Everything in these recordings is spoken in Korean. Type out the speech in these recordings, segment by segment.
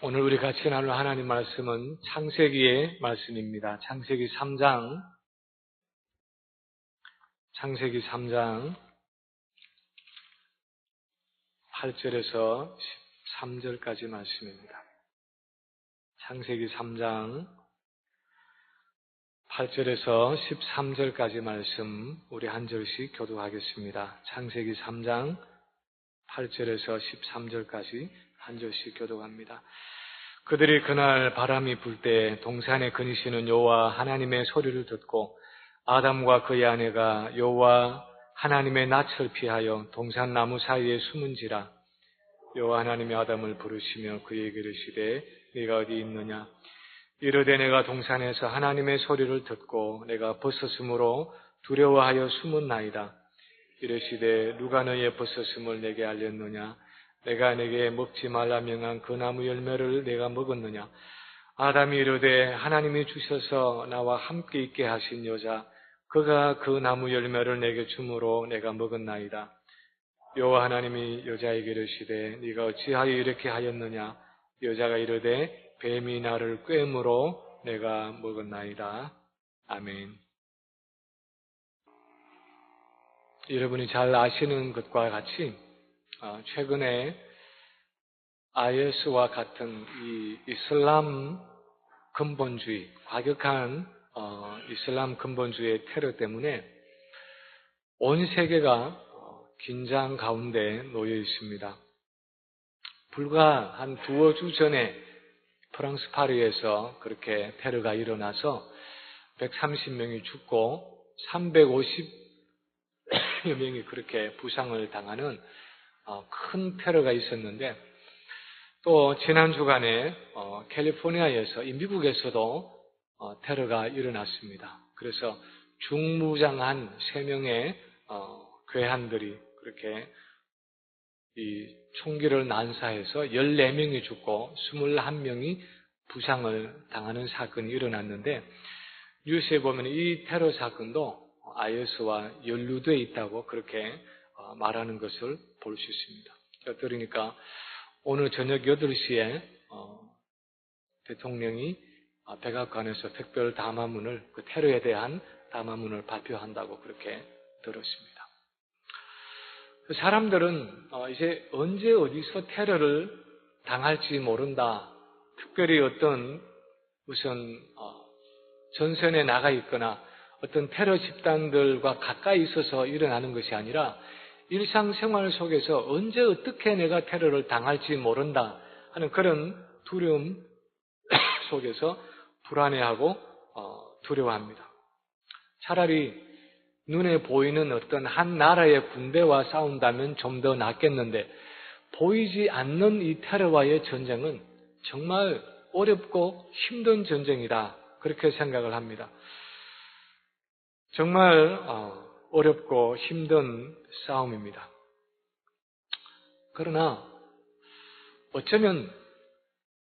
오늘 우리 같이 나눌 하나님 말씀은 창세기의 말씀입니다. 창세기 3장 8절에서 13절까지 말씀입니다. 창세기 3장 8절에서 13절까지 말씀 우리 한 절씩 교독하겠습니다. 창세기 3장 8절에서 13절까지 한 절씩 교독합니다. 그들이 그날 바람이 불 때 동산에 거니시는 여호와 하나님의 소리를 듣고 아담과 그의 아내가 여호와 하나님의 낯을 피하여 동산 나무 사이에 숨은지라. 여호와 하나님이 아담을 부르시며 그에게 이르시되 네가 어디 있느냐. 이르되 내가 동산에서 하나님의 소리를 듣고 내가 벗었으므로 두려워하여 숨었나이다. 이르시되 누가 너의 벗었음을 내게 알렸느냐. 내가 내게 먹지 말라 명한 그 나무 열매를 내가 먹었느냐. 아담이 이르되 하나님이 주셔서 나와 함께 있게 하신 여자 그가 그 나무 열매를 내게 주므로 내가 먹었나이다. 여호와 하나님이 여자에게 이르시되 네가 어찌하여 이렇게 하였느냐. 여자가 이르되 뱀이 나를 꿰므로 내가 먹었나이다. 아멘. 여러분이 잘 아시는 것과 같이 최근에 IS와 같은 이 이슬람 근본주의, 과격한 이슬람 근본주의의 테러 때문에 온 세계가 긴장 가운데 놓여 있습니다. 불과 한 두어 주 전에 프랑스 파리에서 그렇게 테러가 일어나서 130명이 죽고 350여 명이 그렇게 부상을 당하는 큰 테러가 있었는데, 또 지난 주간에 캘리포니아에서 미국에서도 테러가 일어났습니다. 그래서 중무장한 3명의 괴한들이 그렇게 이 총기를 난사해서 14명이 죽고 21명이 부상을 당하는 사건이 일어났는데, 뉴스에 보면 이 테러 사건도 IS와 연루되어 있다고 그렇게 말하는 것을 볼 수 있습니다. 그러니까 오늘 저녁 8시에 대통령이 백악관에서 특별 담화문을, 그 테러에 대한 담화문을 발표한다고 그렇게 들었습니다. 사람들은 이제 언제 어디서 테러를 당할지 모른다. 특별히 어떤 무슨 전선에 나가 있거나 어떤 테러 집단들과 가까이 있어서 일어나는 것이 아니라 일상생활 속에서 언제 어떻게 내가 테러를 당할지 모른다 하는 그런 두려움 속에서 불안해하고 두려워합니다. 차라리 눈에 보이는 어떤 한 나라의 군대와 싸운다면 좀 더 낫겠는데, 보이지 않는 이 테러와의 전쟁은 정말 어렵고 힘든 전쟁이다, 그렇게 생각을 합니다. 정말 어렵고 힘든 싸움입니다. 그러나 어쩌면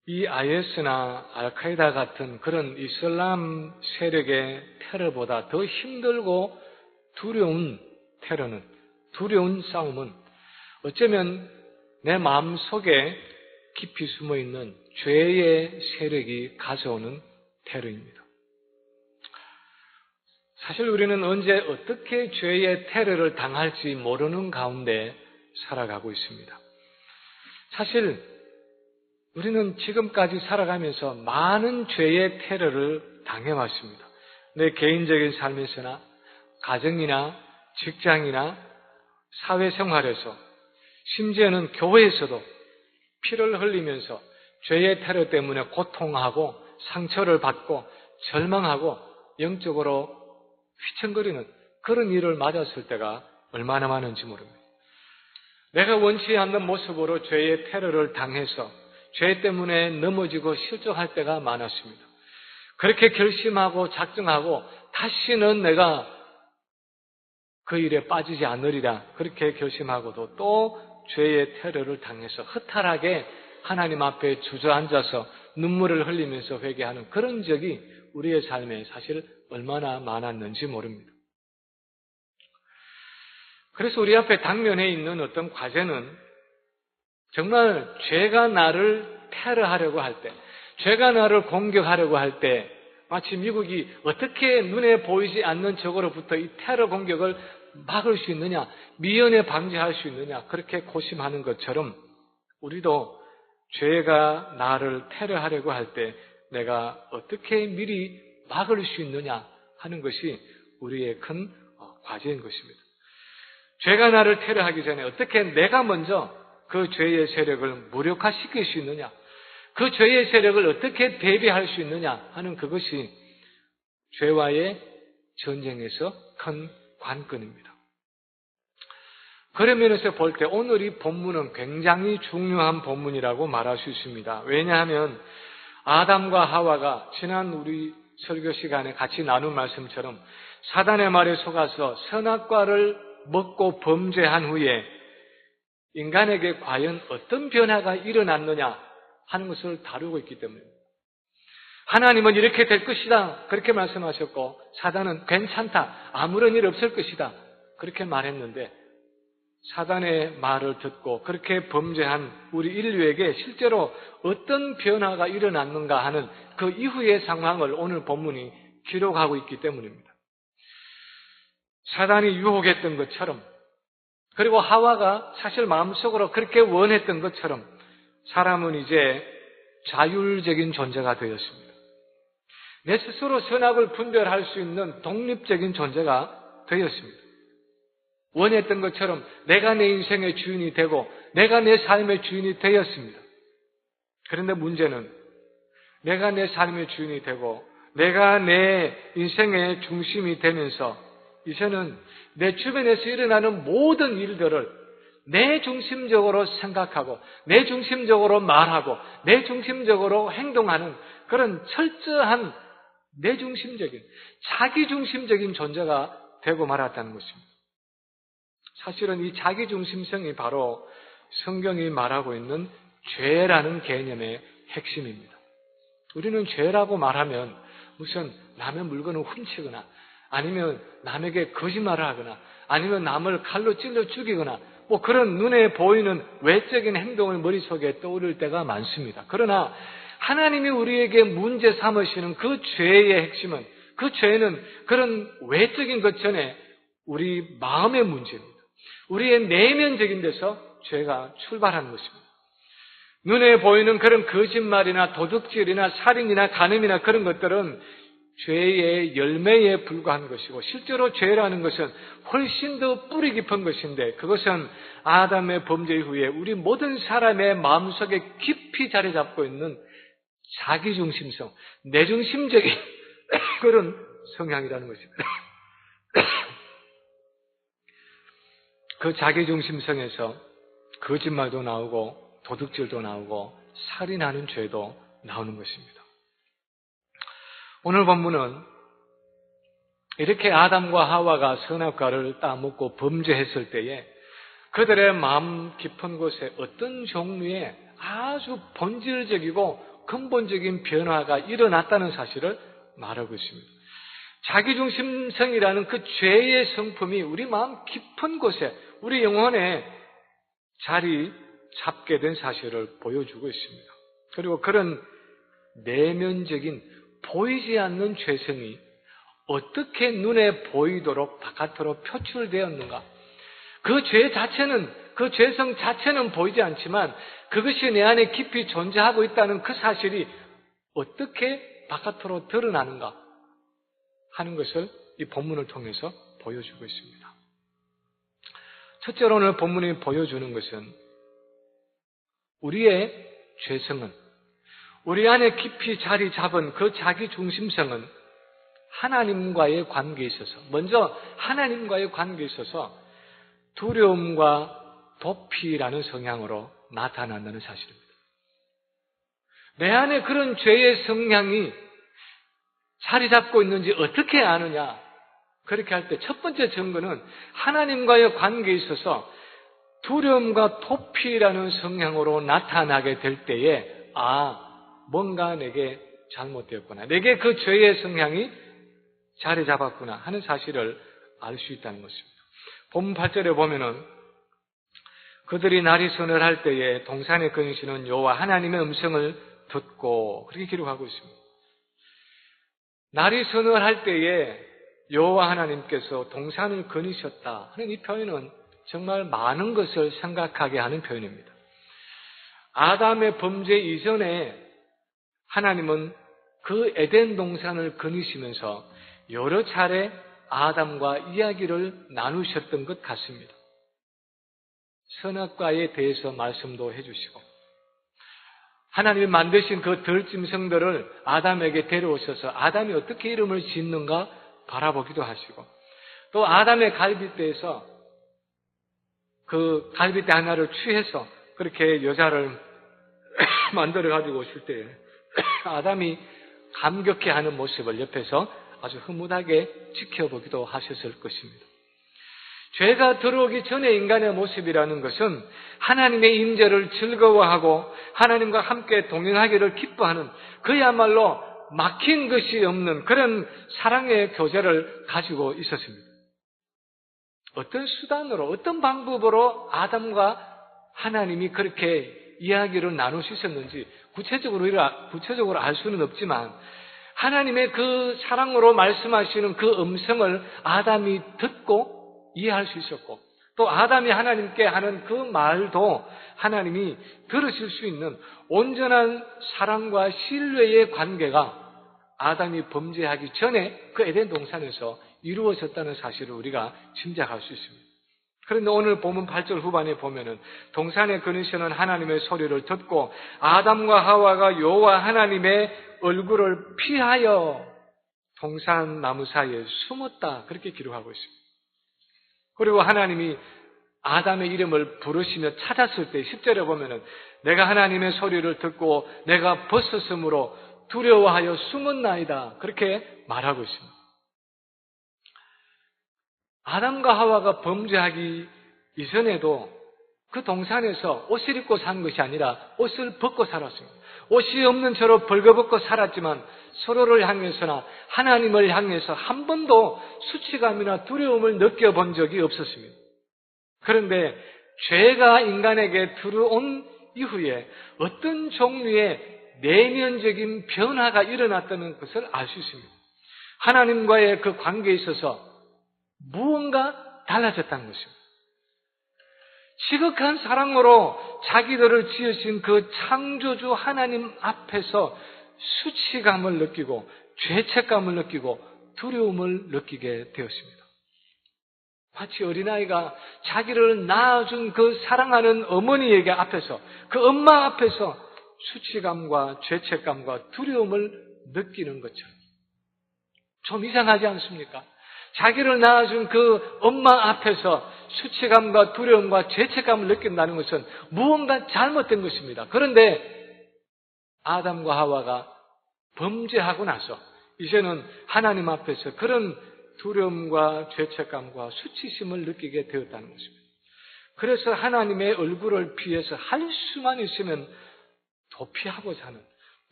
이 IS나 알카이다 같은 그런 이슬람 세력의 테러보다 더 힘들고 두려운 테러는, 두려운 싸움은 어쩌면 내 마음속에 깊이 숨어있는 죄의 세력이 가져오는 테러입니다. 사실 우리는 언제 어떻게 죄의 테러를 당할지 모르는 가운데 살아가고 있습니다. 사실 우리는 지금까지 살아가면서 많은 죄의 테러를 당해왔습니다. 내 개인적인 삶에서나 가정이나 직장이나 사회생활에서, 심지어는 교회에서도 피를 흘리면서 죄의 테러 때문에 고통하고 상처를 받고 절망하고 영적으로 휘청거리는 그런 일을 맞았을 때가 얼마나 많은지 모릅니다. 내가 원치 않는 모습으로 죄의 테러를 당해서 죄 때문에 넘어지고 실족할 때가 많았습니다. 그렇게 결심하고 작정하고 다시는 내가 그 일에 빠지지 않으리라 그렇게 결심하고도 또 죄의 테러를 당해서 허탈하게 하나님 앞에 주저앉아서 눈물을 흘리면서 회개하는 그런 적이 우리의 삶에 사실 얼마나 많았는지 모릅니다. 그래서 우리 앞에 당면해 있는 어떤 과제는 정말 죄가 나를 테러하려고 할 때, 죄가 나를 공격하려고 할 때, 마치 미국이 어떻게 눈에 보이지 않는 적으로부터 이 테러 공격을 막을 수 있느냐, 미연에 방지할 수 있느냐, 그렇게 고심하는 것처럼 우리도 죄가 나를 테러하려고 할 때 내가 어떻게 미리 막을 수 있느냐 하는 것이 우리의 큰 과제인 것입니다. 죄가 나를 테러하기 전에 어떻게 내가 먼저 그 죄의 세력을 무력화시킬 수 있느냐, 그 죄의 세력을 어떻게 대비할 수 있느냐 하는 그것이 죄와의 전쟁에서 큰 관건입니다. 그런 면에서 볼 때 오늘 이 본문은 굉장히 중요한 본문이라고 말할 수 있습니다. 왜냐하면 아담과 하와가 지난 우리 설교 시간에 같이 나눈 말씀처럼 사단의 말에 속아서 선악과를 먹고 범죄한 후에 인간에게 과연 어떤 변화가 일어났느냐 하는 것을 다루고 있기 때문입니다. 하나님은 이렇게 될 것이다 그렇게 말씀하셨고, 사단은 괜찮다, 아무런 일 없을 것이다 그렇게 말했는데, 사단의 말을 듣고 그렇게 범죄한 우리 인류에게 실제로 어떤 변화가 일어났는가 하는 그 이후의 상황을 오늘 본문이 기록하고 있기 때문입니다. 사단이 유혹했던 것처럼, 그리고 하와가 사실 마음속으로 그렇게 원했던 것처럼 사람은 이제 자율적인 존재가 되었습니다. 내 스스로 선악을 분별할 수 있는 독립적인 존재가 되었습니다. 원했던 것처럼 내가 내 인생의 주인이 되고 내가 내 삶의 주인이 되었습니다. 그런데 문제는 내가 내 삶의 주인이 되고 내가 내 인생의 중심이 되면서 이제는 내 주변에서 일어나는 모든 일들을 내 중심적으로 생각하고 내 중심적으로 말하고 내 중심적으로 행동하는 그런 철저한 내 중심적인, 자기 중심적인 존재가 되고 말았다는 것입니다. 사실은 이 자기 중심성이 바로 성경이 말하고 있는 죄라는 개념의 핵심입니다. 우리는 죄라고 말하면 무슨 남의 물건을 훔치거나 아니면 남에게 거짓말을 하거나 아니면 남을 칼로 찔러 죽이거나 뭐 그런 눈에 보이는 외적인 행동을 머릿속에 떠오를 때가 많습니다. 그러나 하나님이 우리에게 문제 삼으시는 그 죄의 핵심은, 그 죄는 그런 외적인 것 전에 우리 마음의 문제입니다. 우리의 내면적인 데서 죄가 출발하는 것입니다. 눈에 보이는 그런 거짓말이나 도둑질이나 살인이나 간음이나 그런 것들은 죄의 열매에 불과한 것이고, 실제로 죄라는 것은 훨씬 더 뿌리 깊은 것인데, 그것은 아담의 범죄 이후에 우리 모든 사람의 마음속에 깊이 자리 잡고 있는 자기중심성, 내중심적인 그런 성향이라는 것입니다. 그 자기중심성에서 거짓말도 나오고 도둑질도 나오고 살인하는 죄도 나오는 것입니다. 오늘 본문은 이렇게 아담과 하와가 선악과를 따먹고 범죄했을 때에 그들의 마음 깊은 곳에 어떤 종류의 아주 본질적이고 근본적인 변화가 일어났다는 사실을 말하고 있습니다. 자기중심성이라는 그 죄의 성품이 우리 마음 깊은 곳에, 우리 영혼에 자리 잡게 된 사실을 보여주고 있습니다. 그리고 그런 내면적인 보이지 않는 죄성이 어떻게 눈에 보이도록 바깥으로 표출되었는가? 그 죄 자체는, 그 죄성 자체는 보이지 않지만 그것이 내 안에 깊이 존재하고 있다는 그 사실이 어떻게 바깥으로 드러나는가 하는 것을 이 본문을 통해서 보여주고 있습니다. 첫째로 오늘 본문이 보여주는 것은 우리의 죄성은, 우리 안에 깊이 자리 잡은 그 자기 중심성은 하나님과의 관계에 있어서, 먼저 하나님과의 관계에 있어서 두려움과 도피라는 성향으로 나타난다는 사실입니다. 내 안에 그런 죄의 성향이 자리 잡고 있는지 어떻게 아느냐? 그렇게 할 때 첫 번째 증거는 하나님과의 관계에 있어서 두려움과 도피라는 성향으로 나타나게 될 때에 뭔가 내게 잘못되었구나, 내게 그 죄의 성향이 자리 잡았구나 하는 사실을 알 수 있다는 것입니다. 본문 8절에 보면은 그들이 나리선을 할 때에 동산에 거니시는 여호와 하나님의 음성을 듣고, 그렇게 기록하고 있습니다. 나리선을 할 때에 여호와 하나님께서 동산을 거니셨다 하는 이 표현은 정말 많은 것을 생각하게 하는 표현입니다. 아담의 범죄 이전에 하나님은 그 에덴 동산을 거니시면서 여러 차례 아담과 이야기를 나누셨던 것 같습니다. 선악과에 대해서 말씀도 해주시고, 하나님이 만드신 그 들짐승들을 아담에게 데려오셔서 아담이 어떻게 이름을 짓는가 바라보기도 하시고, 또 아담의 갈빗대에서 그 갈빗대 하나를 취해서 그렇게 여자를 만들어 가지고 오실 때 아담이 감격해하는 모습을 옆에서 아주 흐뭇하게 지켜보기도 하셨을 것입니다. 죄가 들어오기 전에 인간의 모습이라는 것은 하나님의 임재를 즐거워하고 하나님과 함께 동행하기를 기뻐하는, 그야말로 막힌 것이 없는 그런 사랑의 교제를 가지고 있었습니다. 어떤 수단으로, 어떤 방법으로 아담과 하나님이 그렇게 이야기를 나누셨는지 구체적으로 알 수는 없지만, 하나님의 그 사랑으로 말씀하시는 그 음성을 아담이 듣고 이해할 수 있었고, 또 아담이 하나님께 하는 그 말도 하나님이 들으실 수 있는 온전한 사랑과 신뢰의 관계가 아담이 범죄하기 전에 그 에덴 동산에서 이루어졌다는 사실을 우리가 짐작할 수 있습니다. 그런데 오늘 본문 8절 후반에 보면은 동산에 거니시는 하나님의 소리를 듣고 아담과 하와가 여호와 하나님의 얼굴을 피하여 동산 나무 사이에 숨었다, 그렇게 기록하고 있습니다. 그리고 하나님이 아담의 이름을 부르시며 찾았을 때 10절에 보면은 내가 하나님의 소리를 듣고 내가 벗었으므로 두려워하여 숨었나이다, 그렇게 말하고 있습니다. 아담과 하와가 범죄하기 이전에도 그 동산에서 옷을 입고 산 것이 아니라 옷을 벗고 살았습니다. 옷이 없는 채로 벌거벗고 살았지만 서로를 향해서나 하나님을 향해서 한 번도 수치감이나 두려움을 느껴본 적이 없었습니다. 그런데 죄가 인간에게 들어온 이후에 어떤 종류의 내면적인 변화가 일어났다는 것을 알 수 있습니다. 하나님과의 그 관계에 있어서 무언가 달라졌다는 것입니다. 지극한 사랑으로 자기들을 지으신 그 창조주 하나님 앞에서 수치감을 느끼고 죄책감을 느끼고 두려움을 느끼게 되었습니다. 마치 어린아이가 자기를 낳아준 그 사랑하는 어머니에게 앞에서, 그 엄마 앞에서 수치감과 죄책감과 두려움을 느끼는 것처럼. 좀 이상하지 않습니까? 자기를 낳아준 그 엄마 앞에서 수치감과 두려움과 죄책감을 느낀다는 것은 무언가 잘못된 것입니다. 그런데 아담과 하와가 범죄하고 나서 이제는 하나님 앞에서 그런 두려움과 죄책감과 수치심을 느끼게 되었다는 것입니다. 그래서 하나님의 얼굴을 피해서 할 수만 있으면 도피하고자 하는,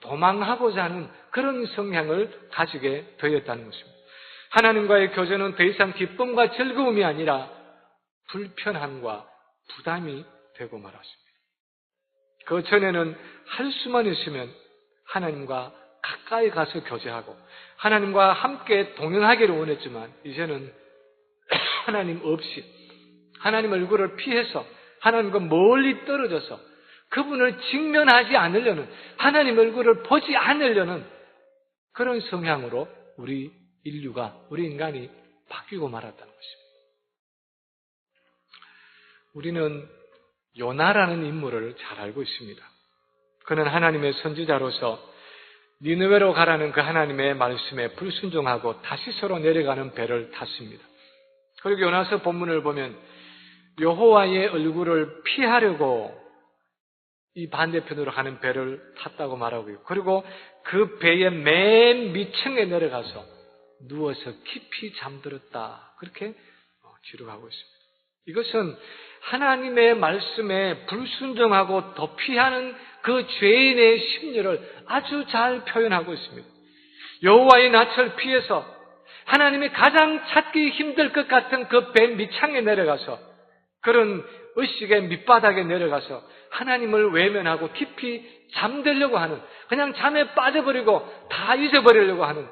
도망하고자 하는 그런 성향을 가지게 되었다는 것입니다. 하나님과의 교제는 더 이상 기쁨과 즐거움이 아니라 불편함과 부담이 되고 말았습니다. 그 전에는 할 수만 있으면 하나님과 가까이 가서 교제하고 하나님과 함께 동행하기를 원했지만, 이제는 하나님 없이 하나님 얼굴을 피해서 하나님과 멀리 떨어져서 그분을 직면하지 않으려는, 하나님 얼굴을 보지 않으려는 그런 성향으로 우리 인간이 바뀌고 말았다는 것입니다. 우리는 요나라는 인물을 잘 알고 있습니다. 그는 하나님의 선지자로서 니느웨로 가라는 그 하나님의 말씀에 불순종하고 다시서로 내려가는 배를 탔습니다. 그리고 요나서 본문을 보면 여호와의 얼굴을 피하려고 이 반대편으로 가는 배를 탔다고 말하고 있고, 그리고 그 배의 맨 밑층에 내려가서 누워서 깊이 잠들었다, 그렇게 기록하고 있습니다. 이것은 하나님의 말씀에 불순종하고 도피하는 그 죄인의 심리를 아주 잘 표현하고 있습니다. 여호와의 낯을 피해서 하나님이 가장 찾기 힘들 것 같은 그 배 밑창에 내려가서 그런 의식의 밑바닥에 내려가서 하나님을 외면하고 깊이 잠들려고 하는, 그냥 잠에 빠져버리고 다 잊어버리려고 하는,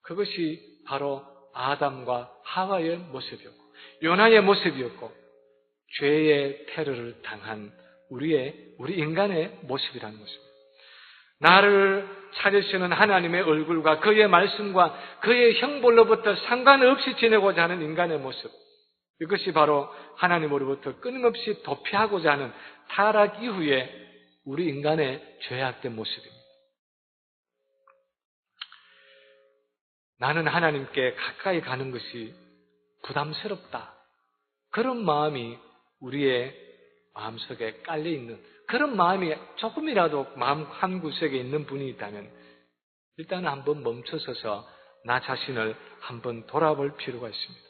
그것이 바로 아담과 하와의 모습이었고 요나의 모습이었고 죄의 테러를 당한 우리 인간의 모습이라는 것입니다. 나를 찾으시는 하나님의 얼굴과 그의 말씀과 그의 형벌로부터 상관없이 지내고자 하는 인간의 모습, 이것이 바로 하나님으로부터 끊임없이 도피하고자 하는 타락 이후에 우리 인간의 죄악된 모습입니다. 나는 하나님께 가까이 가는 것이 부담스럽다, 그런 마음이 우리의 마음속에 깔려있는, 그런 마음이 조금이라도 마음 한구석에 있는 분이 있다면 일단 한번 멈춰서서 나 자신을 한번 돌아볼 필요가 있습니다.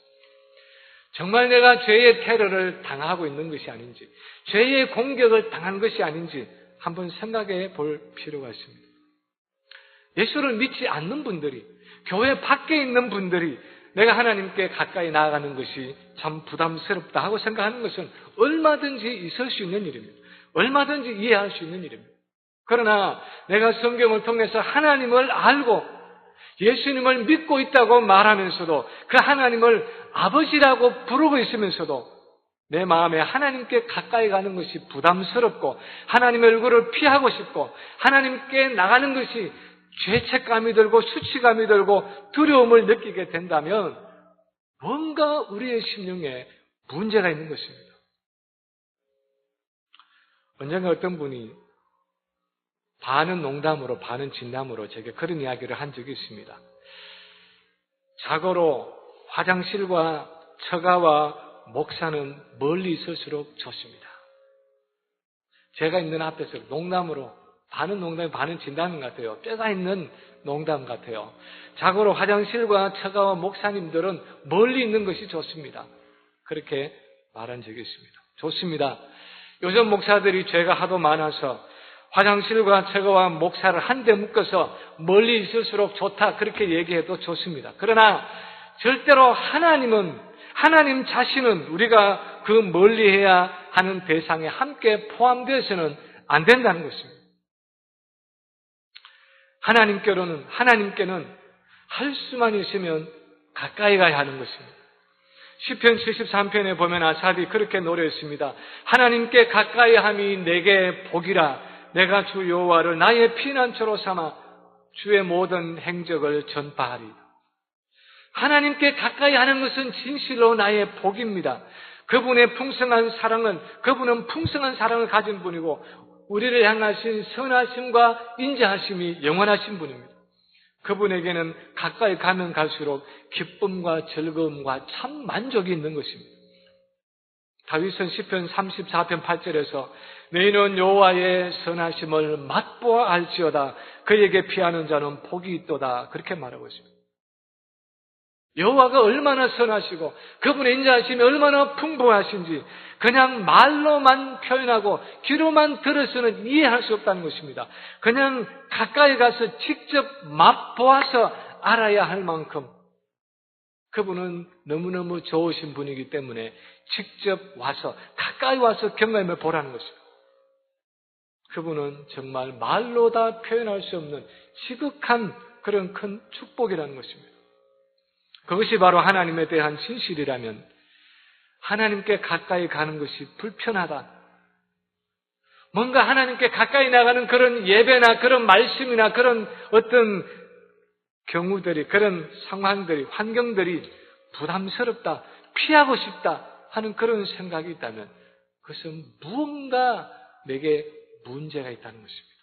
정말 내가 죄의 테러를 당하고 있는 것이 아닌지, 죄의 공격을 당한 것이 아닌지 한번 생각해 볼 필요가 있습니다. 예수를 믿지 않는 분들이, 교회 밖에 있는 분들이 내가 하나님께 가까이 나아가는 것이 참 부담스럽다 하고 생각하는 것은 얼마든지 있을 수 있는 일입니다. 얼마든지 이해할 수 있는 일입니다. 그러나 내가 성경을 통해서 하나님을 알고 예수님을 믿고 있다고 말하면서도 그 하나님을 아버지라고 부르고 있으면서도 내 마음에 하나님께 가까이 가는 것이 부담스럽고 하나님의 얼굴을 피하고 싶고 하나님께 나가는 것이 죄책감이 들고 수치감이 들고 두려움을 느끼게 된다면 뭔가 우리의 심령에 문제가 있는 것입니다. 언젠가 어떤 분이 반은 농담으로 반은 진담으로 제게 그런 이야기를 한 적이 있습니다. 자고로 화장실과 처가와 목사는 멀리 있을수록 좋습니다. 제가 있는 앞에서 농담으로, 반은 농담이 반은 진담인 것 같아요. 뼈가 있는 농담 같아요. 자고로 화장실과 처가와 목사님들은 멀리 있는 것이 좋습니다. 그렇게 말한 적이 있습니다. 좋습니다. 요즘 목사들이 죄가 하도 많아서 화장실과 처가와 목사를 한데 묶어서 멀리 있을수록 좋다, 그렇게 얘기해도 좋습니다. 그러나 절대로 하나님 자신은 우리가 그 멀리해야 하는 대상에 함께 포함되어서는 안 된다는 것입니다. 하나님께는 할 수만 있으면 가까이 가야 하는 것입니다. 시편 73편에 보면 아삽이 그렇게 노래했습니다. 하나님께 가까이 함이 내게 복이라. 내가 주 여호와를 나의 피난처로 삼아 주의 모든 행적을 전파하리라. 하나님께 가까이 하는 것은 진실로 나의 복입니다. 그분은 풍성한 사랑을 가진 분이고 우리를 향하신 선하심과 인자하심이 영원하신 분입니다. 그분에게는 가까이 가면 갈수록 기쁨과 즐거움과 참 만족이 있는 것입니다. 다윗은 시편 34편 8절에서 너희는 여호와의 선하심을 맛보아 알지어다. 그에게 피하는 자는 복이 있도다. 그렇게 말하고 있습니다. 여호와가 얼마나 선하시고 그분의 인자하심이 얼마나 풍부하신지 그냥 말로만 표현하고 귀로만 들어서는 이해할 수 없다는 것입니다. 그냥 가까이 가서 직접 맛보아서 알아야 할 만큼 그분은 너무너무 좋으신 분이기 때문에 직접 와서 가까이 와서 경험해 보라는 것입니다. 그분은 정말 말로 다 표현할 수 없는 지극한 그런 큰 축복이라는 것입니다. 그것이 바로 하나님에 대한 진실이라면 하나님께 가까이 가는 것이 불편하다. 뭔가 하나님께 가까이 나가는 그런 예배나 그런 말씀이나 그런 어떤 경우들이, 그런 상황들이, 환경들이 부담스럽다, 피하고 싶다 하는 그런 생각이 있다면 그것은 무언가 내게 문제가 있다는 것입니다.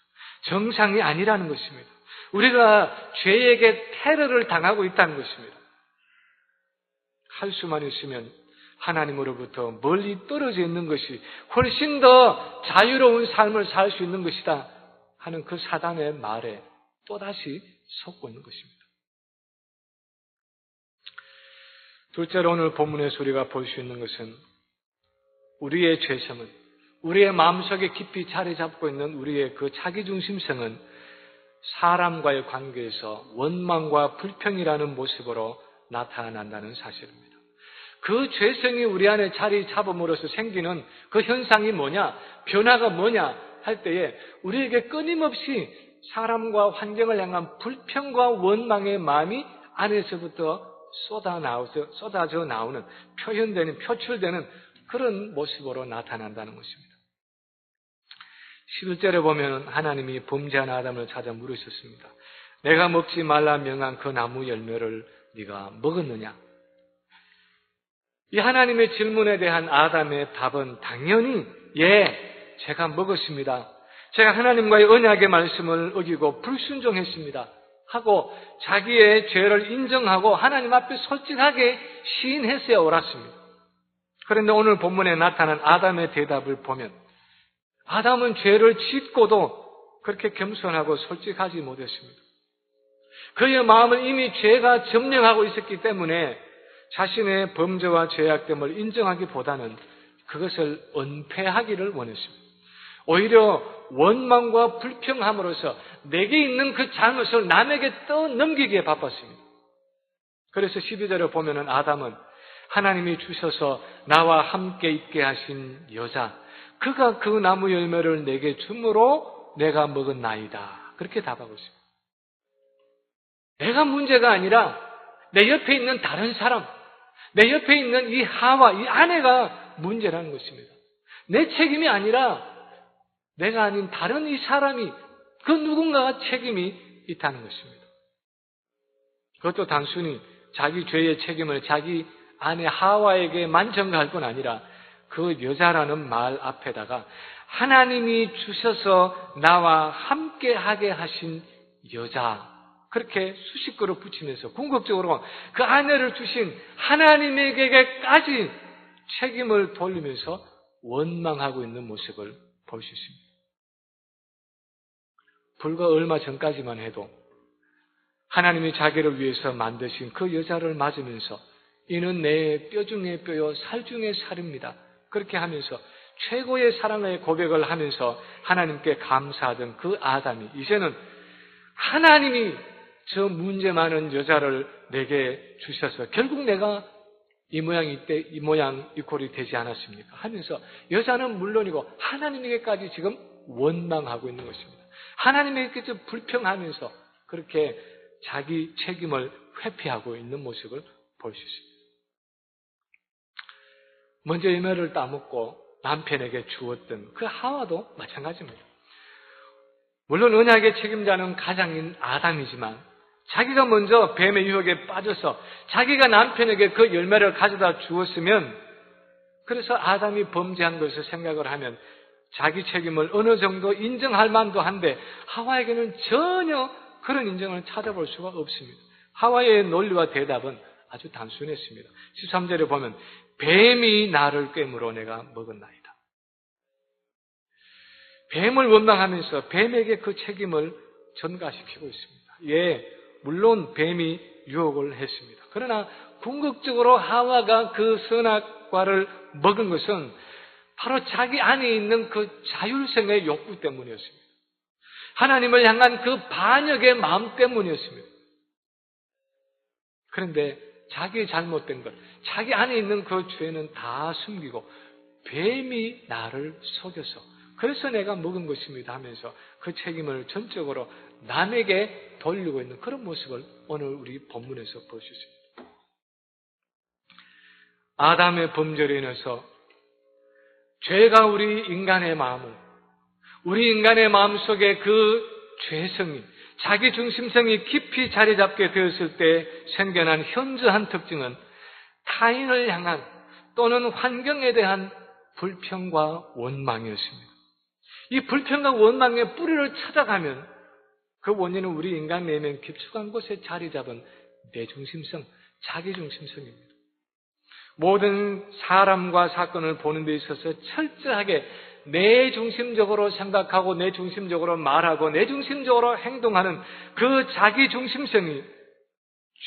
정상이 아니라는 것입니다. 우리가 죄에게 테러를 당하고 있다는 것입니다. 할 수만 있으면 하나님으로부터 멀리 떨어져 있는 것이 훨씬 더 자유로운 삶을 살 수 있는 것이다 하는 그 사단의 말에 또다시 속고 있는 것입니다. 둘째로 오늘 본문에서 우리가 볼 수 있는 것은 우리의 죄성은, 우리의 마음속에 깊이 자리 잡고 있는 우리의 그 자기중심성은 사람과의 관계에서 원망과 불평이라는 모습으로 나타난다는 사실입니다. 그 죄성이 우리 안에 자리 잡음으로써 생기는 그 현상이 뭐냐, 변화가 뭐냐 할 때에 우리에게 끊임없이 사람과 환경을 향한 불평과 원망의 마음이 안에서부터 쏟아져 나오는, 표현되는, 표출되는 그런 모습으로 나타난다는 것입니다. 11절에 보면 하나님이 범죄한 아담을 찾아 물으셨습니다. 내가 먹지 말라 명한 그 나무 열매를 네가 먹었느냐? 이 하나님의 질문에 대한 아담의 답은 당연히 예, 제가 먹었습니다. 제가 하나님과의 언약의 말씀을 어기고 불순종했습니다 하고 자기의 죄를 인정하고 하나님 앞에 솔직하게 시인했어야 옳았습니다. 그런데 오늘 본문에 나타난 아담의 대답을 보면 아담은 죄를 짓고도 그렇게 겸손하고 솔직하지 못했습니다. 그의 마음은 이미 죄가 점령하고 있었기 때문에 자신의 범죄와 죄악됨을 인정하기보다는 그것을 은폐하기를 원했습니다. 오히려 원망과 불평함으로써 내게 있는 그 잘못을 남에게 떠넘기기에 바빴습니다. 그래서 12절에 보면은 아담은 하나님이 주셔서 나와 함께 있게 하신 여자, 그가 그 나무 열매를 내게 주므로 내가 먹었나이다. 그렇게 답하고 있습니다. 내가 문제가 아니라 내 옆에 있는 다른 사람, 내 옆에 있는 이 하와, 이 아내가 문제라는 것입니다. 내 책임이 아니라 내가 아닌 다른 이 사람이, 그 누군가가 책임이 있다는 것입니다. 그것도 단순히 자기 죄의 책임을 자기 아내 하와에게만 전가할 뿐 아니라 그 여자라는 말 앞에다가 하나님이 주셔서 나와 함께하게 하신 여자, 그렇게 수십 그릇 붙이면서 궁극적으로 그 아내를 주신 하나님에게까지 책임을 돌리면서 원망하고 있는 모습을 볼 수 있습니다. 불과 얼마 전까지만 해도 하나님이 자기를 위해서 만드신 그 여자를 맞으면서 이는 내 뼈 중에 뼈요 살 중에 살입니다. 그렇게 하면서 최고의 사랑의 고백을 하면서 하나님께 감사하던 그 아담이 이제는 하나님이 저 문제 많은 여자를 내게 주셔서 결국 내가 이 모양 이 꼴이 되지 않았습니까? 하면서 여자는 물론이고 하나님에게까지 지금 원망하고 있는 것입니다. 하나님에게 불평하면서 그렇게 자기 책임을 회피하고 있는 모습을 볼 수 있습니다. 먼저 열매를 따먹고 남편에게 주었던 그 하와도 마찬가지입니다. 물론 언약의 책임자는 가장인 아담이지만 자기가 먼저 뱀의 유혹에 빠져서 자기가 남편에게 그 열매를 가져다 주었으면, 그래서 아담이 범죄한 것을 생각을 하면 자기 책임을 어느 정도 인정할 만도 한데 하와에게는 전혀 그런 인정을 찾아볼 수가 없습니다. 하와의 논리와 대답은 아주 단순했습니다. 13절에 보면 뱀이 나를 꿰물어 내가 먹었나이다. 뱀을 원망하면서 뱀에게 그 책임을 전가시키고 있습니다. 예, 물론 뱀이 유혹을 했습니다. 그러나 궁극적으로 하와가 그 선악과를 먹은 것은 바로 자기 안에 있는 그 자율성의 욕구 때문이었습니다. 하나님을 향한 그 반역의 마음 때문이었습니다. 그런데 자기 잘못된 것, 자기 안에 있는 그 죄는 다 숨기고 뱀이 나를 속여서 그래서 내가 먹은 것입니다 하면서 그 책임을 전적으로 남에게 돌리고 있는 그런 모습을 오늘 우리 본문에서 볼 수 있습니다. 아담의 범죄로 인해서 죄가 우리 인간의 마음속에 그 죄성이, 자기 중심성이 깊이 자리 잡게 되었을 때 생겨난 현저한 특징은 타인을 향한 또는 환경에 대한 불평과 원망이었습니다. 이 불평과 원망의 뿌리를 찾아가면 그 원인은 우리 인간 내면 깊숙한 곳에 자리 잡은 내중심성, 자기중심성입니다. 모든 사람과 사건을 보는 데 있어서 철저하게 내중심적으로 생각하고 내중심적으로 말하고 내중심적으로 행동하는 그 자기중심성이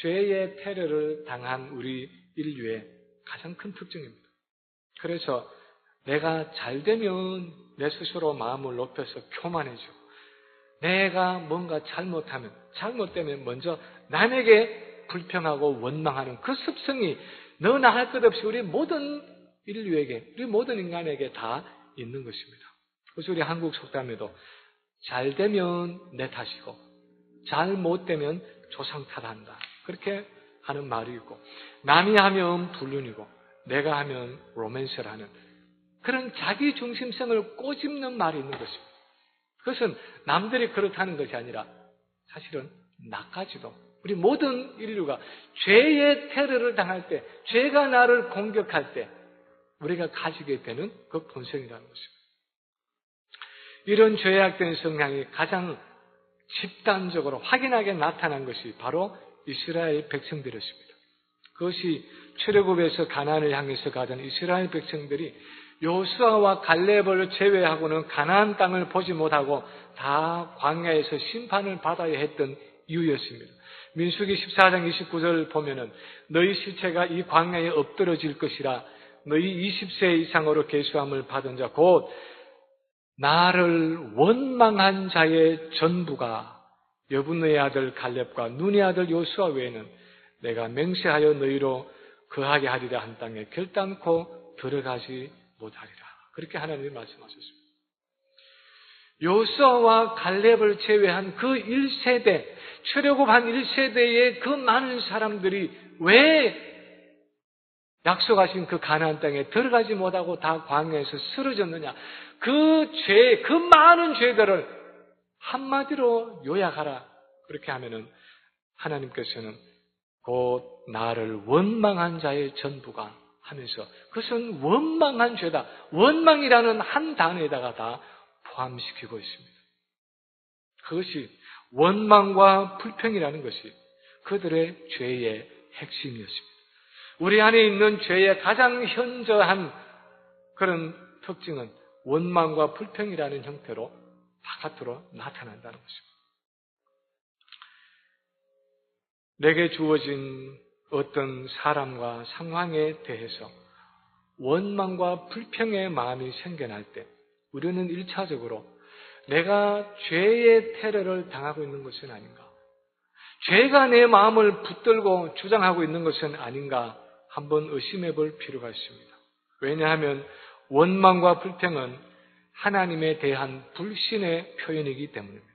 죄의 테러를 당한 우리 인류의 가장 큰 특징입니다. 그래서 내가 잘되면 내 스스로 마음을 높여서 교만해지고 내가 뭔가 잘못되면 먼저 남에게 불평하고 원망하는 그 습성이 너나 할 것 없이 우리 모든 인류에게, 우리 모든 인간에게 다 있는 것입니다. 그래서 우리 한국 속담에도 잘 되면 내 탓이고 잘 못되면 조상 탓한다. 그렇게 하는 말이 있고, 남이 하면 불륜이고 내가 하면 로맨스를 하는 그런 자기 중심성을 꼬집는 말이 있는 것입니다. 그것은 남들이 그렇다는 것이 아니라 사실은 나까지도, 우리 모든 인류가 죄의 테러를 당할 때, 죄가 나를 공격할 때 우리가 가지게 되는 그 본성이라는 것입니다. 이런 죄악된 성향이 가장 집단적으로 확연하게 나타난 것이 바로 이스라엘 백성들이었습니다. 그것이 출애굽에서 가나안을 향해서 가던 이스라엘 백성들이 여호수아와 갈렙을 제외하고는 가나안 땅을 보지 못하고 다 광야에서 심판을 받아야 했던 이유였습니다. 민수기 14장 29절 보면은 너희 시체가 이 광야에 엎드러질 것이라 너희 20세 이상으로 계수함을 받은 자 곧 나를 원망한 자의 전부가 여분의 아들 갈렙과 눈의 아들 여호수아 외에는 내가 맹세하여 너희로 거하게 하리라 한 땅에 결단코 들어가지 못하리라. 그렇게 하나님이 말씀하셨습니다. 여호수아와 갈렙을 제외한 그 1세대, 출애굽 한 1세대의 그 많은 사람들이 왜 약속하신 그 가나안 땅에 들어가지 못하고 다 광야에서 쓰러졌느냐? 그 죄, 그 많은 죄들을 한마디로 요약하라. 그렇게 하면은 하나님께서는 곧 나를 원망한 자의 전부가 하면서 그것은 원망한 죄다. 원망이라는 한 단어에다가 다 포함시키고 있습니다. 그것이 원망과 불평이라는 것이 그들의 죄의 핵심이었습니다. 우리 안에 있는 죄의 가장 현저한 그런 특징은 원망과 불평이라는 형태로 바깥으로 나타난다는 것입니다. 내게 주어진 어떤 사람과 상황에 대해서 원망과 불평의 마음이 생겨날 때 우리는 1차적으로 내가 죄의 테러를 당하고 있는 것은 아닌가? 죄가 내 마음을 붙들고 주장하고 있는 것은 아닌가? 한번 의심해 볼 필요가 있습니다. 왜냐하면 원망과 불평은 하나님에 대한 불신의 표현이기 때문입니다.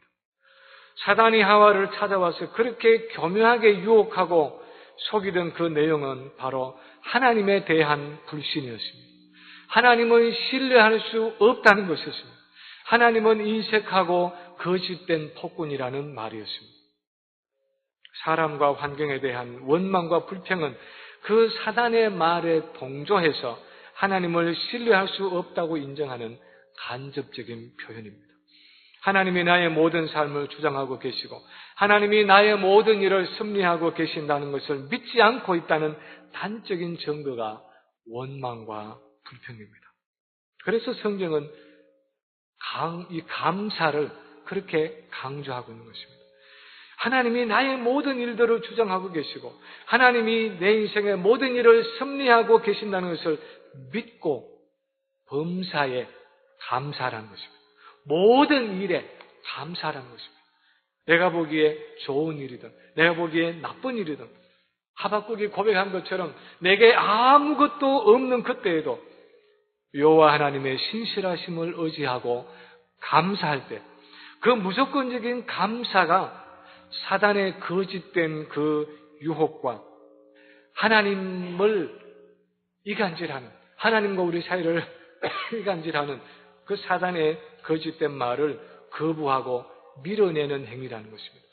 사단이 하와를 찾아와서 그렇게 교묘하게 유혹하고 속이던 그 내용은 바로 하나님에 대한 불신이었습니다. 하나님은 신뢰할 수 없다는 것이었습니다. 하나님은 인색하고 거짓된 폭군이라는 말이었습니다. 사람과 환경에 대한 원망과 불평은 그 사단의 말에 동조해서 하나님을 신뢰할 수 없다고 인정하는 간접적인 표현입니다. 하나님이 나의 모든 삶을 주장하고 계시고 하나님이 나의 모든 일을 섭리하고 계신다는 것을 믿지 않고 있다는 단적인 증거가 원망과 불평입니다. 그래서 성경은 이 감사를 그렇게 강조하고 있는 것입니다. 하나님이 나의 모든 일들을 주장하고 계시고 하나님이 내 인생의 모든 일을 섭리하고 계신다는 것을 믿고 범사에 감사라는 것입니다. 모든 일에 감사라는 것입니다. 내가 보기에 좋은 일이든 내가 보기에 나쁜 일이든 하박국이 고백한 것처럼 내게 아무것도 없는 그때에도 여호와 하나님의 신실하심을 의지하고 감사할 때 그 무조건적인 감사가 사단의 거짓된 그 유혹과 하나님을 이간질하는 하나님과 우리 사이를 이간질하는 그 사단의 거짓된 말을 거부하고 밀어내는 행위라는 것입니다.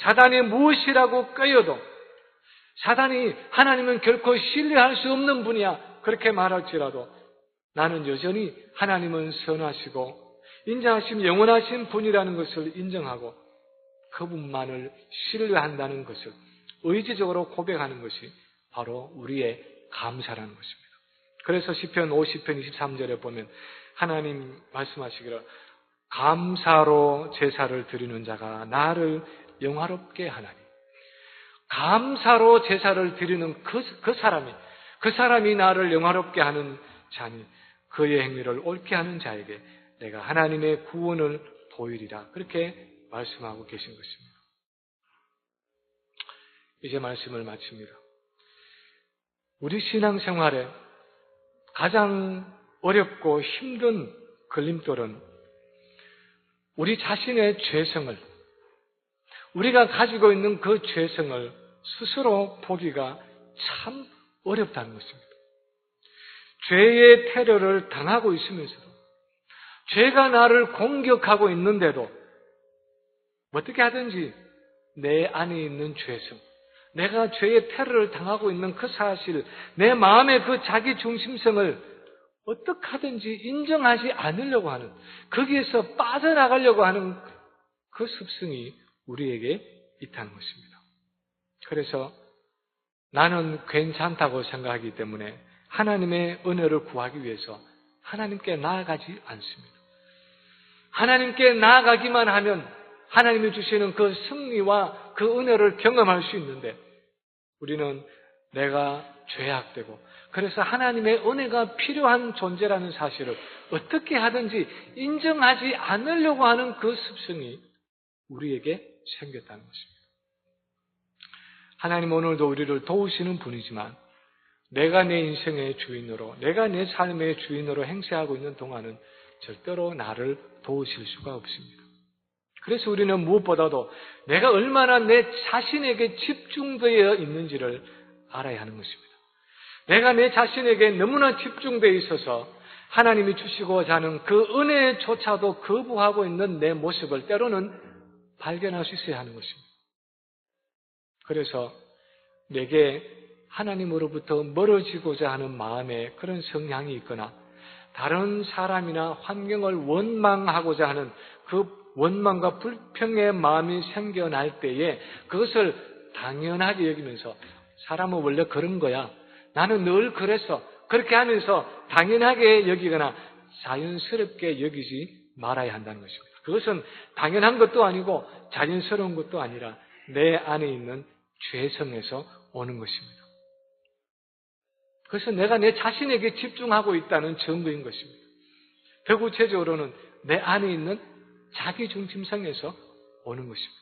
사단이 무엇이라고 끄여도 사단이 하나님은 결코 신뢰할 수 없는 분이야 그렇게 말할지라도 나는 여전히 하나님은 선하시고 인자하심 영원하신 분이라는 것을 인정하고 그분만을 신뢰한다는 것을 의지적으로 고백하는 것이 바로 우리의 감사라는 것입니다. 그래서 시편 50편 23절에 보면 하나님 말씀하시기를 감사로 제사를 드리는 자가 나를 영화롭게 하나니 감사로 제사를 드리는 그 사람이 나를 영화롭게 하는 자니 그의 행위를 옳게 하는 자에게 내가 하나님의 구원을 보이리라 그렇게 말씀하고 계신 것입니다. 이제 말씀을 마칩니다. 우리 신앙생활에 가장 어렵고 힘든 걸림돌은 우리 자신의 죄성을, 우리가 가지고 있는 그 죄성을 스스로 보기가 참 어렵다는 것입니다. 죄의 테러를 당하고 있으면서도, 죄가 나를 공격하고 있는데도 어떻게 하든지 내 안에 있는 죄성, 내가 죄의 테러를 당하고 있는 그 사실, 내 마음의 그 자기 중심성을 어떻게 하든지 인정하지 않으려고 하는, 거기에서 빠져나가려고 하는 그 습성이 우리에게 있다는 것입니다. 그래서 나는 괜찮다고 생각하기 때문에 하나님의 은혜를 구하기 위해서 하나님께 나아가지 않습니다. 하나님께 나아가기만 하면 하나님이 주시는 그 승리와 그 은혜를 경험할 수 있는데, 우리는 내가 죄악되고 그래서 하나님의 은혜가 필요한 존재라는 사실을 어떻게 하든지 인정하지 않으려고 하는 그 습성이 우리에게 생겼다는 것입니다. 하나님 오늘도 우리를 도우시는 분이지만 내가 내 인생의 주인으로, 내가 내 삶의 주인으로 행세하고 있는 동안은 절대로 나를 도우실 수가 없습니다. 그래서 우리는 무엇보다도 내가 얼마나 내 자신에게 집중되어 있는지를 알아야 하는 것입니다. 내가 내 자신에게 너무나 집중되어 있어서 하나님이 주시고자 하는 그 은혜조차도 거부하고 있는 내 모습을 때로는 발견할 수 있어야 하는 것입니다. 그래서 내게 하나님으로부터 멀어지고자 하는 마음에 그런 성향이 있거나 다른 사람이나 환경을 원망하고자 하는 그 원망과 불평의 마음이 생겨날 때에 그것을 당연하게 여기면서, 사람은 원래 그런 거야, 나는 늘 그랬어, 그렇게 하면서 당연하게 여기거나 자연스럽게 여기지 말아야 한다는 것입니다. 그것은 당연한 것도 아니고 자연스러운 것도 아니라 내 안에 있는 죄성에서 오는 것입니다. 그래서 내가 내 자신에게 집중하고 있다는 증거인 것입니다. 더 구체적으로는 내 안에 있는 자기 중심성에서 오는 것입니다.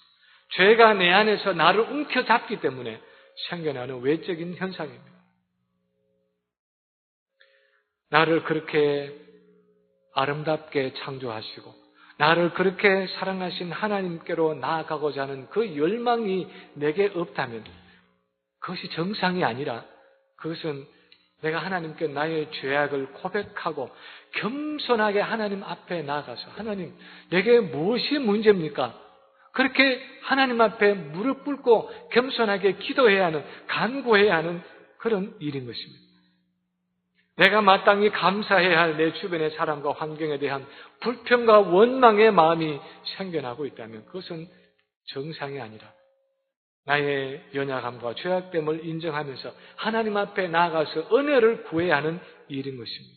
죄가 내 안에서 나를 움켜잡기 때문에 생겨나는 외적인 현상입니다. 나를 그렇게 아름답게 창조하시고 나를 그렇게 사랑하신 하나님께로 나아가고자 하는 그 열망이 내게 없다면 그것이 정상이 아니라, 그것은 내가 하나님께 나의 죄악을 고백하고 겸손하게 하나님 앞에 나아가서, 하나님, 내게 무엇이 문제입니까? 그렇게 하나님 앞에 무릎 꿇고 겸손하게 기도해야 하는, 간구해야 하는 그런 일인 것입니다. 내가 마땅히 감사해야 할 내 주변의 사람과 환경에 대한 불평과 원망의 마음이 생겨나고 있다면 그것은 정상이 아니라 나의 연약함과 죄악됨을 인정하면서 하나님 앞에 나아가서 은혜를 구해야 하는 일인 것입니다.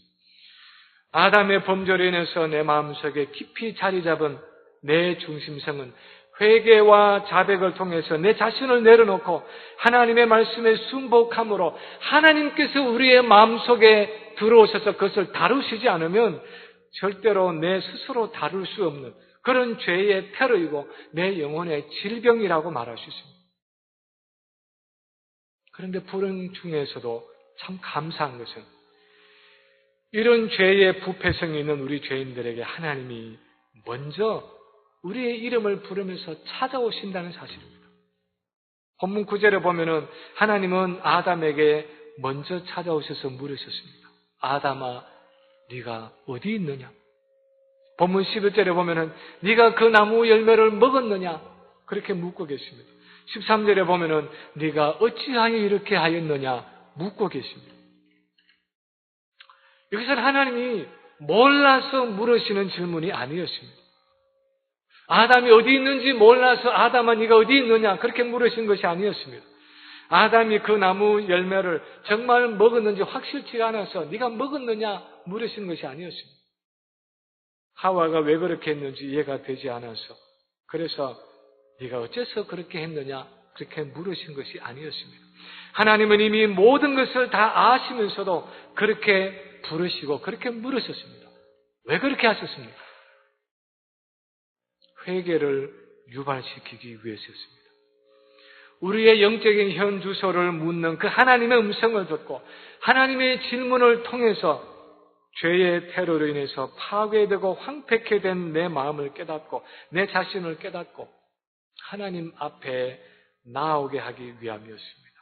아담의 범죄로 인해서 내 마음속에 깊이 자리 잡은 내 중심성은 회개와 자백을 통해서 내 자신을 내려놓고 하나님의 말씀에 순복함으로 하나님께서 우리의 마음속에 들어오셔서 그것을 다루시지 않으면 절대로 내 스스로 다룰 수 없는 그런 죄의 테러이고 내 영혼의 질병이라고 말할 수 있습니다. 그런데 불행 중에서도 참 감사한 것은 이런 죄의 부패성이 있는 우리 죄인들에게 하나님이 먼저 우리의 이름을 부르면서 찾아오신다는 사실입니다. 본문 9절에 보면은 하나님은 아담에게 먼저 찾아오셔서 물으셨습니다. 아담아, 네가 어디 있느냐? 본문 11절에 보면은 네가 그 나무 열매를 먹었느냐? 그렇게 묻고 계십니다. 13절에 보면은 네가 어찌하여 이렇게 하였느냐? 묻고 계십니다. 여기서는 하나님이 몰라서 물으시는 질문이 아니었습니다. 아담이 어디 있는지 몰라서 아담아 네가 어디 있느냐 그렇게 물으신 것이 아니었습니다. 아담이 그 나무 열매를 정말 먹었는지 확실치가 않아서 네가 먹었느냐 물으신 것이 아니었습니다. 하와가 왜 그렇게 했는지 이해가 되지 않아서, 그래서 네가 어째서 그렇게 했느냐 그렇게 물으신 것이 아니었습니다. 하나님은 이미 모든 것을 다 아시면서도 그렇게 부르시고 그렇게 물으셨습니다. 왜 그렇게 하셨습니까? 회개를 유발시키기 위해서였습니다. 우리의 영적인 현 주소를 묻는 그 하나님의 음성을 듣고 하나님의 질문을 통해서 죄의 테러로 인해서 파괴되고 황폐케 된 내 마음을 깨닫고 내 자신을 깨닫고 하나님 앞에 나오게 하기 위함이었습니다.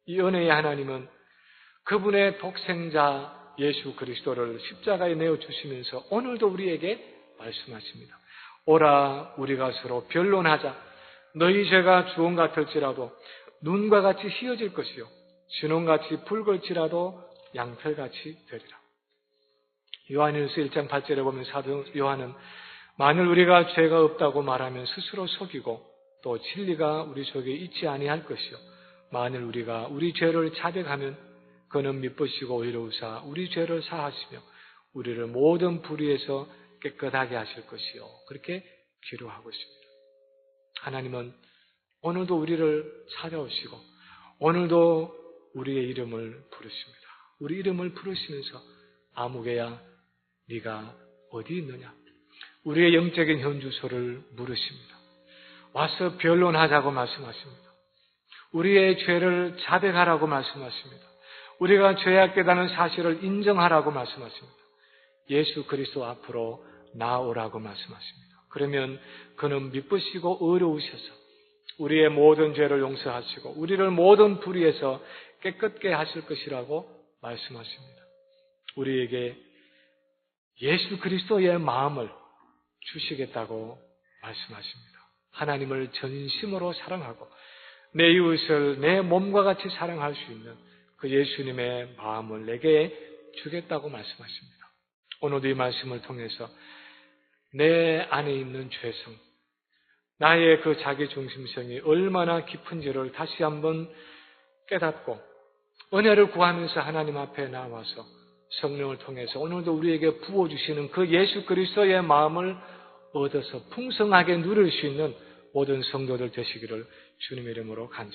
이 은혜의 하나님은 그분의 독생자 예수 그리스도를 십자가에 내어주시면서 오늘도 우리에게 말씀하십니다. 오라 우리가 서로 변론하자. 너희 죄가 주홍 같을지라도 눈과 같이 희어질 것이요 진홍같이 붉을지라도 양털같이 되리라. 요한일서 1장 8절에 보면 사도 요한은 만일 우리가 죄가 없다고 말하면 스스로 속이고 또 진리가 우리 속에 있지 아니할 것이요 만일 우리가 우리 죄를 자백하면 그는 미쁘시고 의로우사 우리 죄를 사하시며 우리를 모든 불의에서 깨끗하게 하실 것이요 그렇게 기록하고 있습니다. 하나님은 오늘도 우리를 찾아오시고 오늘도 우리의 이름을 부르십니다. 우리 이름을 부르시면서 아무개야 네가 어디 있느냐? 우리의 영적인 현주소를 물으십니다. 와서 변론하자고 말씀하십니다. 우리의 죄를 자백하라고 말씀하십니다. 우리가 죄악되다는 사실을 인정하라고 말씀하십니다. 예수 그리스도 앞으로 나오라고 말씀하십니다. 그러면 그는 미쁘시고 의로우셔서 우리의 모든 죄를 용서하시고 우리를 모든 불의에서 깨끗게 하실 것이라고 말씀하십니다. 우리에게 예수 그리스도의 마음을 주시겠다고 말씀하십니다. 하나님을 전심으로 사랑하고 내 이웃을 내 몸과 같이 사랑할 수 있는 그 예수님의 마음을 내게 주겠다고 말씀하십니다. 오늘도 이 말씀을 통해서 내 안에 있는 죄성, 나의 그 자기중심성이 얼마나 깊은지를 다시 한번 깨닫고 은혜를 구하면서 하나님 앞에 나와서 성령을 통해서 오늘도 우리에게 부어주시는 그 예수 그리스도의 마음을 얻어서 풍성하게 누릴 수 있는 모든 성도들 되시기를 주님의 이름으로 간절히